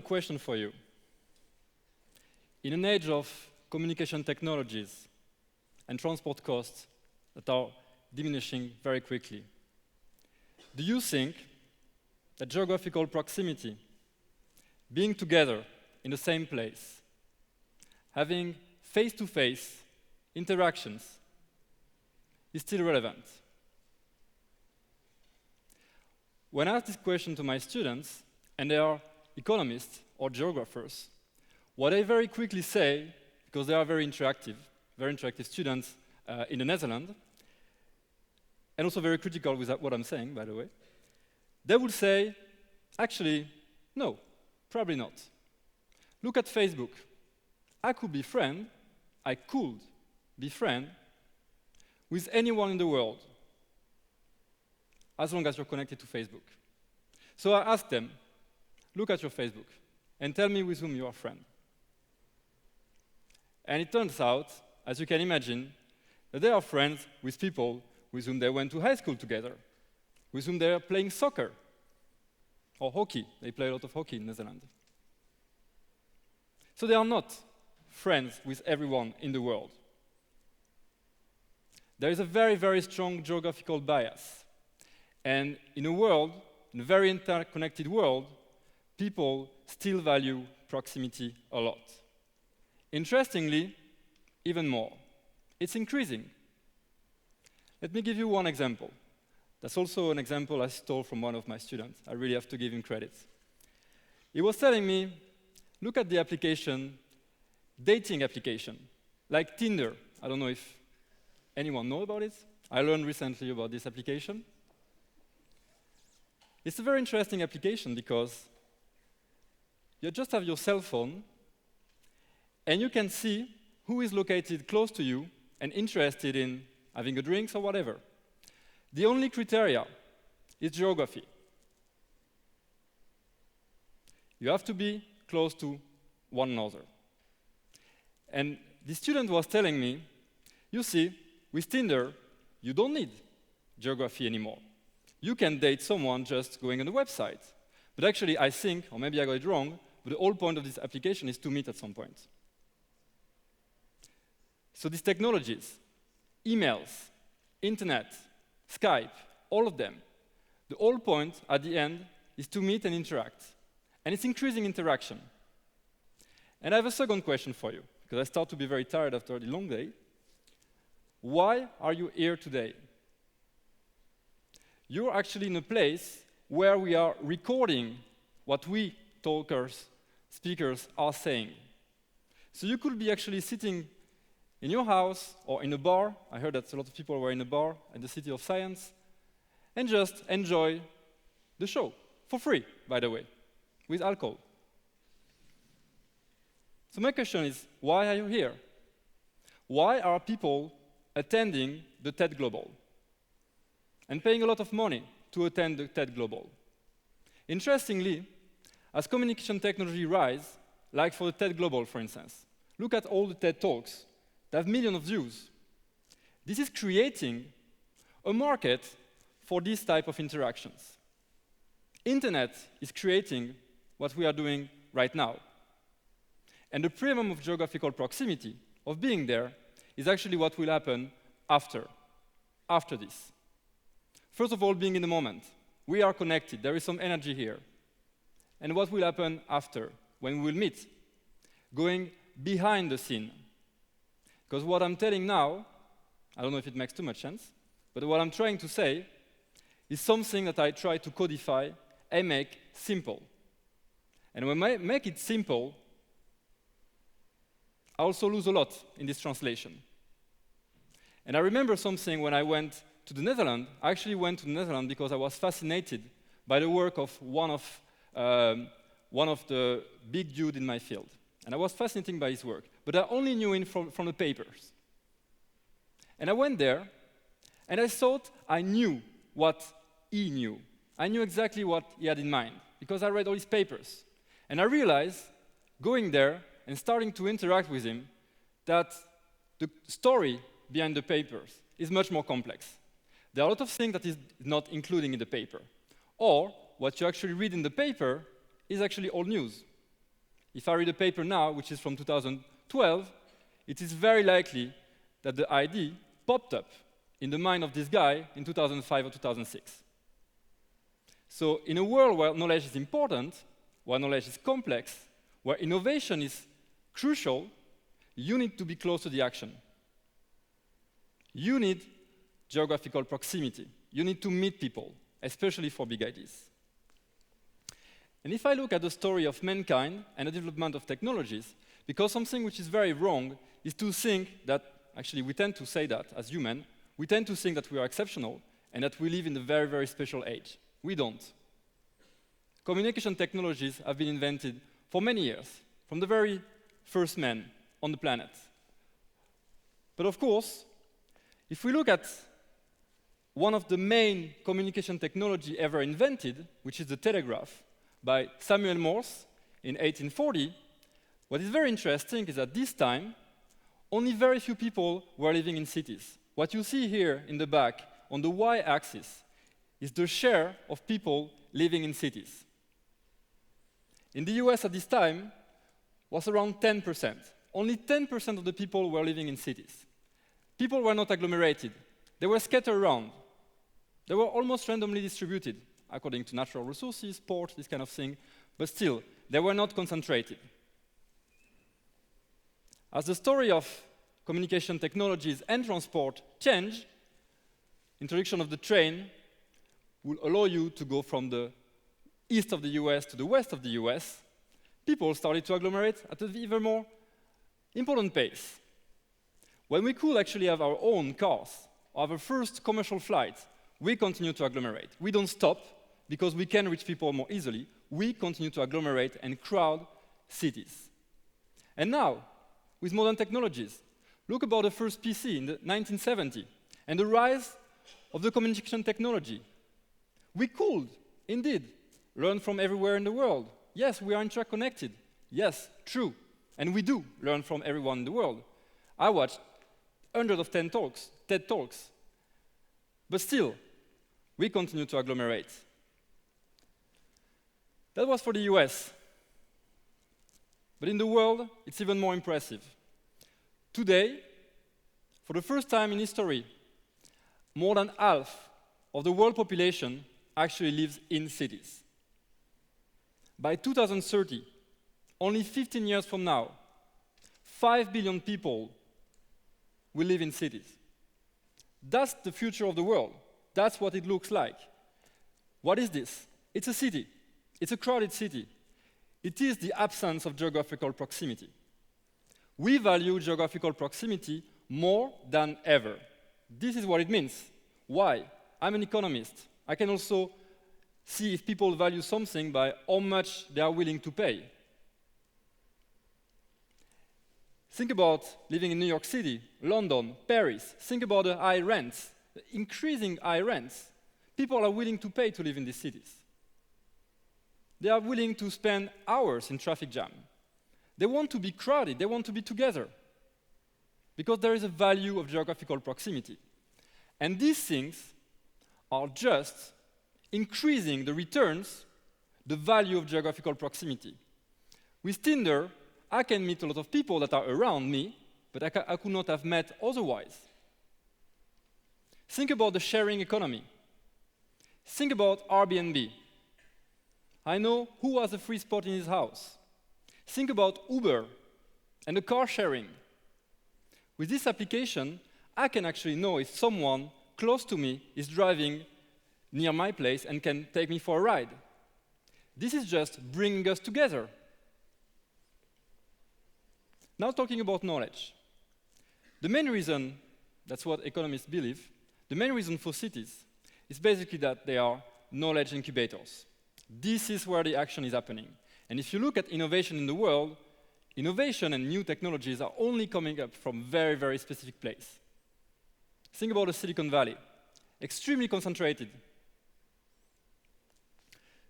question for you. In an age of communication technologies and transport costs that are diminishing very quickly, do you think that geographical proximity, being together in the same place, having face-to-face interactions, is still relevant? When I ask this question to my students, and they are economists or geographers, what they very quickly say, because they are very interactive students in the Netherlands, and also very critical with what I'm saying, by the way, they would say, actually, no, probably not. Look at Facebook. I could be friend with anyone in the world, as long as you're connected to Facebook. So I asked them, look at your Facebook, and tell me with whom you are friend. And it turns out, as you can imagine, that they are friends with people with whom they went to high school together, with whom they are playing soccer, or hockey. They play a lot of hockey in Netherlands. So they are not friends with everyone in the world. There is a very, very strong geographical bias. And in a very interconnected world, people still value proximity a lot. Interestingly, even more. It's increasing. Let me give you one example. That's also an example I stole from one of my students. I really have to give him credit. He was telling me, look at the application, dating application, like Tinder. I don't know if anyone knows about it. I learned recently about this application. It's a very interesting application because you just have your cell phone and you can see who is located close to you and interested in having a drink or whatever. The only criteria is geography. You have to be close to one another. And the student was telling me, you see, with Tinder, you don't need geography anymore. You can date someone just going on the website. But actually, I think, or maybe I got it wrong, but the whole point of this application is to meet at some point. So these technologies, emails, internet, Skype, all of them, the whole point at the end is to meet and interact. And it's increasing interaction. And I have a second question for you, because I start to be very tired after the long day. Why are you here today? You're actually in a place where we are recording what we talkers, speakers are saying. So you could be actually sitting in your house or in a bar. I heard that a lot of people were in a bar at the City of Science, and just enjoy the show, for free, by the way, with alcohol. So my question is, why are you here? Why are people attending the TED Global and paying a lot of money to attend the TED Global? Interestingly, as communication technology rise, like for the TED Global, for instance, look at all the TED Talks that have millions of views. This is creating a market for this type of interactions. Internet is creating what we are doing right now. And the premium of geographical proximity, of being there, is actually what will happen after this. First of all, being in the moment. We are connected. There is some energy here. And what will happen after, when we will meet? Going behind the scene. Because what I'm telling now, I don't know if it makes too much sense, but what I'm trying to say is something that I try to codify and make simple. And when I make it simple, I also lose a lot in this translation. And I remember something when I went to the Netherlands. I actually went to the Netherlands because I was fascinated by the work of one of the big dudes in my field. And I was fascinated by his work, but I only knew him from the papers. And I went there, and I thought I knew what he knew. I knew exactly what he had in mind, because I read all his papers. And I realized, going there and starting to interact with him, that the story behind the papers is much more complex. There are a lot of things that is not including in the paper. Or, what you actually read in the paper is actually old news. if I read a paper now, which is from 2012, it is very likely that the idea popped up in the mind of this guy in 2005 or 2006. So in a world where knowledge is important, where knowledge is complex, where innovation is crucial, you need to be close to the action. You need geographical proximity. You need to meet people, especially for big ideas. And if I look at the story of mankind and the development of technologies, because something which is very wrong is to think that, actually we tend to say that as humans, we tend to think that we are exceptional and that we live in a very, very special age. We don't. Communication technologies have been invented for many years, from the very first man on the planet. But of course, if we look at one of the main communication technology ever invented, which is the telegraph, by Samuel Morse in 1840, what is very interesting is that this time, only very few people were living in cities. What you see here in the back, on the y-axis, is the share of people living in cities. In the US at this time, was around 10%. Only 10% of the people were living in cities. People were not agglomerated. They were scattered around. They were almost randomly distributed, according to natural resources, ports, this kind of thing, but still, they were not concentrated. As the story of communication technologies and transport changed, introduction of the train will allow you to go from the east of the US to the west of the US. People started to agglomerate at an even more important pace. When we could actually have our own cars, or our first commercial flight, we continue to agglomerate. We don't stop, because we can reach people more easily. We continue to agglomerate and crowd cities. And now, with modern technologies, look about the first PC in the 1970 and the rise of the communication technology. We could, indeed, learn from everywhere in the world. Yes, we are interconnected. Yes, true. And we do learn from everyone in the world. I watched hundreds of TED Talks. But still, we continue to agglomerate. That was for the US. But in the world, it's even more impressive. Today, for the first time in history, more than half of the world population actually lives in cities. By 2030, only 15 years from now, 5 billion people will live in cities. That's the future of the world. That's what it looks like. What is this? It's a city. It's a crowded city. It is the absence of geographical proximity. We value geographical proximity more than ever. This is what it means. Why? I'm an economist. I can also see if people value something by how much they are willing to pay. Think about living in New York City, London, Paris. Think about the high rents, the increasing high rents. People are willing to pay to live in these cities. They are willing to spend hours in traffic jam. They want to be crowded. They want to be together. Because there is a value of geographical proximity. And these things are just increasing the returns, the value of geographical proximity. With Tinder, I can meet a lot of people that are around me, but I could not have met otherwise. Think about the sharing economy. Think about Airbnb. I know who has a free spot in his house. Think about Uber and the car sharing. With this application, I can actually know if someone close to me is driving near my place and can take me for a ride. This is just bringing us together. Now talking about knowledge. The main reason, that's what economists believe, the main reason for cities is basically that they are knowledge incubators. This is where the action is happening. And if you look at innovation in the world, innovation and new technologies are only coming up from very, very specific place. Think about the Silicon Valley. Extremely concentrated.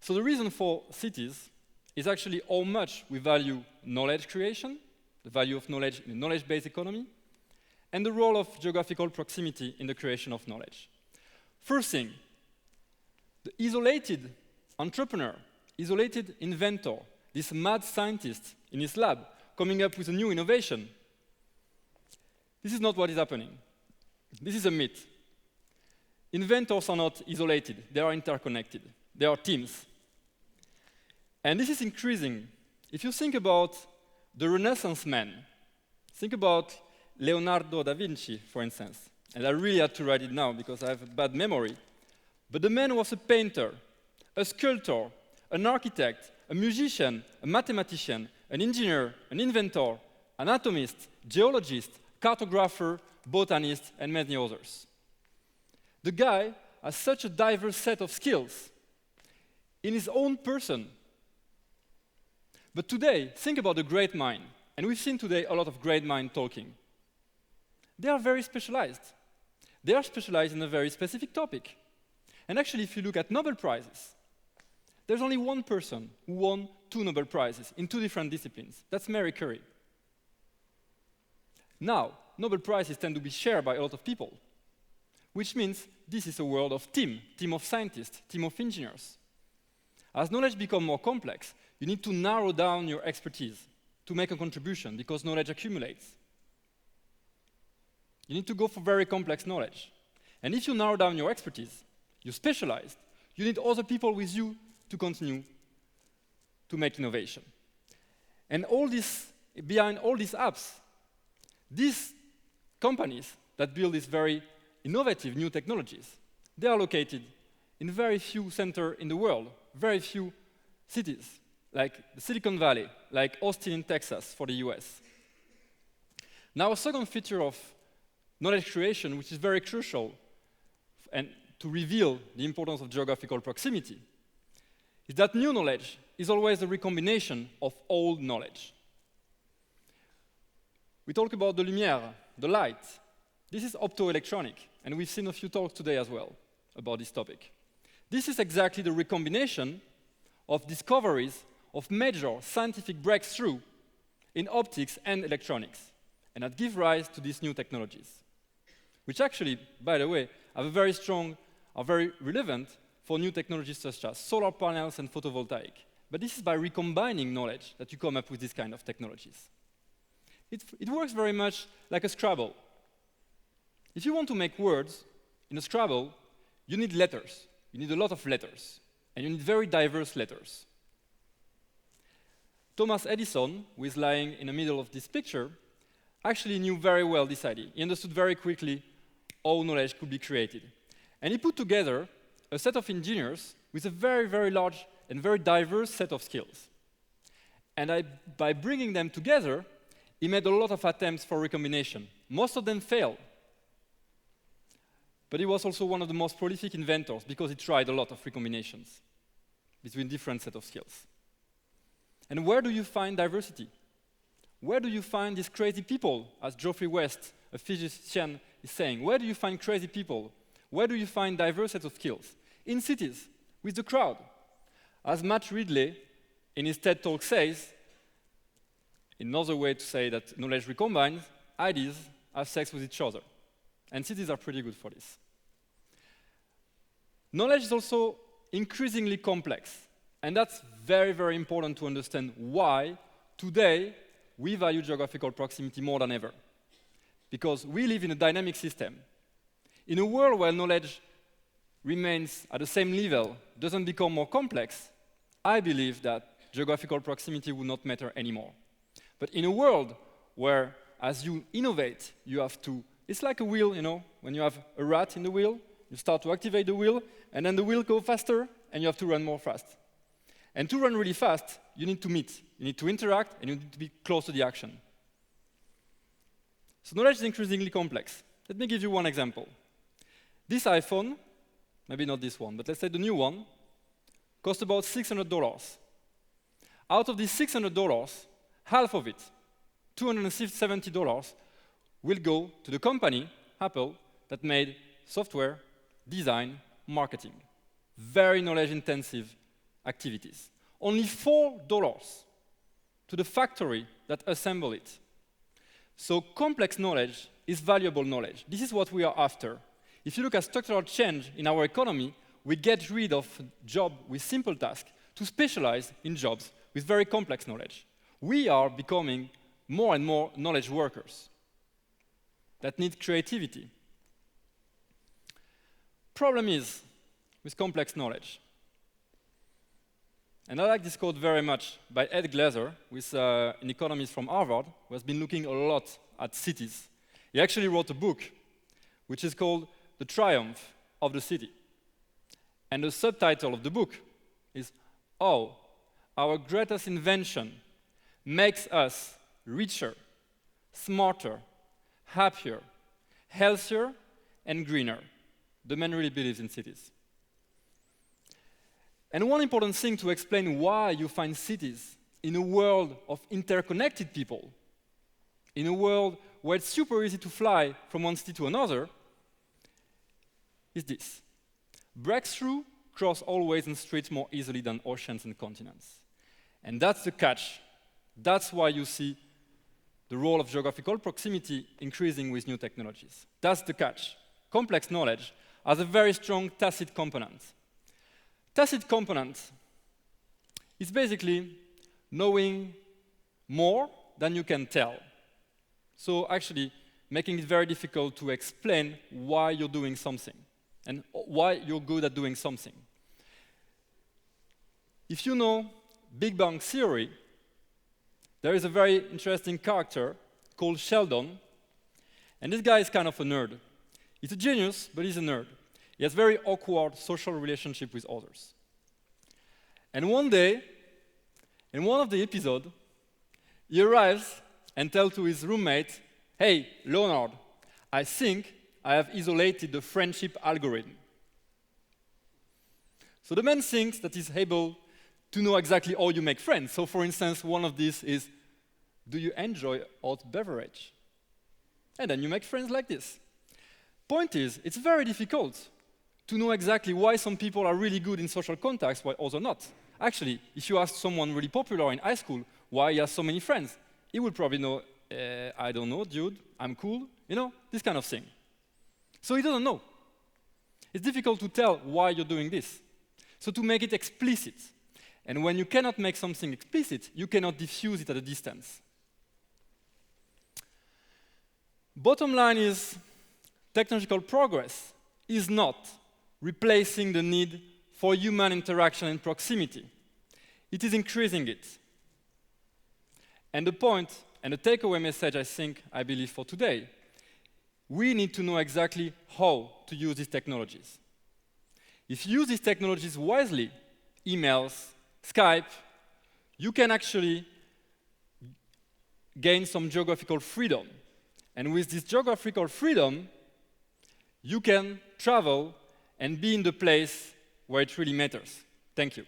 So the reason for cities is actually how much we value knowledge creation, the value of knowledge in a knowledge-based economy, and the role of geographical proximity in the creation of knowledge. First thing, the isolated entrepreneur, isolated inventor, this mad scientist in his lab, coming up with a new innovation. This is not what is happening. This is a myth. Inventors are not isolated. They are interconnected. They are teams. And this is increasing. If you think about the Renaissance man, think about Leonardo da Vinci, for instance. And I really had to write it now because I have a bad memory. But the man was a painter, a sculptor, an architect, a musician, a mathematician, an engineer, an inventor, an anatomist, geologist, cartographer, botanist, and many others. The guy has such a diverse set of skills in his own person. But today, think about the great mind. And we've seen today a lot of great mind talking. They are very specialized. They are specialized in a very specific topic. And actually, if you look at Nobel Prizes, there's only one person who won 2 Nobel Prizes in 2 different disciplines. That's Marie Curie. Now, Nobel Prizes tend to be shared by a lot of people, which means this is a world of team of scientists, team of engineers. As knowledge becomes more complex, you need to narrow down your expertise to make a contribution because knowledge accumulates. You need to go for very complex knowledge. And if you narrow down your expertise, you specialize, you need other people with you to continue to make innovation. And all this, behind all these apps, these companies that build these very innovative new technologies, they are located in very few centers in the world, very few cities, like the Silicon Valley, like Austin in Texas for the US. Now, a second feature of knowledge creation, which is very crucial and to reveal the importance of geographical proximity, is that new knowledge is always a recombination of old knowledge. We talk about the lumière, the light. This is optoelectronic, and we've seen a few talks today as well about this topic. This is exactly the recombination of discoveries of major scientific breakthrough in optics and electronics, and that give rise to these new technologies, which actually, by the way, are very relevant for new technologies such as solar panels and photovoltaic. But this is by recombining knowledge that you come up with these kind of technologies. It works very much like a Scrabble. If you want to make words in a Scrabble, you need letters. You need a lot of letters. And you need very diverse letters. Thomas Edison, who is lying in the middle of this picture, actually knew very well this idea. He understood very quickly how knowledge could be created. And he put together a set of engineers with a very, very large and very diverse set of skills. And by bringing them together, he made a lot of attempts for recombination. Most of them failed. But he was also one of the most prolific inventors because he tried a lot of recombinations between different sets of skills. And where do you find diversity? Where do you find these crazy people, as Geoffrey West, a physician, is saying? Where do you find crazy people? Where do you find diverse sets of skills? In cities, with the crowd. As Matt Ridley, in his TED Talk says, another way to say that knowledge recombines, ideas have sex with each other. And cities are pretty good for this. Knowledge is also increasingly complex. And that's very, very important to understand why today we value geographical proximity more than ever. Because we live in a dynamic system. In a world where knowledge remains at the same level, doesn't become more complex, I believe that geographical proximity would not matter anymore. But in a world where, as you innovate, you have to, it's like a wheel, you know, when you have a rat in the wheel, you start to activate the wheel, and then the wheel goes faster, and you have to run more fast. And to run really fast, you need to meet, you need to interact, and you need to be close to the action. So knowledge is increasingly complex. Let me give you one example. This iPhone, maybe not this one, but let's say the new one, costs about $600. Out of these $600, half of it, $270, will go to the company, Apple, that made software, design, marketing. Very knowledge-intensive activities. Only $4 to the factory that assembled it. So complex knowledge is valuable knowledge. This is what we are after. If you look at structural change in our economy, we get rid of jobs with simple tasks to specialize in jobs with very complex knowledge. we are becoming more and more knowledge workers that need creativity. Problem is with complex knowledge. And I like this quote very much by Ed Glaser, who is an economist from Harvard, who has been looking a lot at cities. He actually wrote a book which is called The Triumph of the City. And the subtitle of the book is How Our Greatest Invention Makes Us Richer, Smarter, Happier, Healthier, and Greener. The man really believes in cities. And one important thing to explain why you find cities in a world of interconnected people, in a world where it's super easy to fly from one city to another, is this. Breakthrough cross all ways and streets more easily than oceans and continents. And that's the catch. That's why you see the role of geographical proximity increasing with new technologies. That's the catch. Complex knowledge has a very strong tacit component. Tacit component is basically knowing more than you can tell. So actually making it very difficult to explain why you're doing something and why you're good at doing something. If you know Big Bang Theory, there is a very interesting character called Sheldon, and this guy is kind of a nerd. He's a genius, but he's a nerd. He has very awkward social relationship with others. And one day, in one of the episodes, he arrives and tells to his roommate, "Hey, Leonard, I think I have isolated the friendship algorithm." So the man thinks that he's able to know exactly how you make friends. So for instance, one of these is, do you enjoy hot beverage? And then you make friends like this. Point is, it's very difficult to know exactly why some people are really good in social contacts while others are not. Actually, if you ask someone really popular in high school why he has so many friends, he would probably know, I don't know, dude, I'm cool, you know, this kind of thing. So he doesn't know. It's difficult to tell why you're doing this. So to make it explicit, and when you cannot make something explicit, you cannot diffuse it at a distance. Bottom line is, technological progress is not replacing the need for human interaction and proximity. It is increasing it. And the point, and the takeaway message I believe for today, we need to know exactly how to use these technologies. If you use these technologies wisely, emails, Skype, you can actually gain some geographical freedom. And with this geographical freedom, you can travel and be in the place where it really matters. Thank you.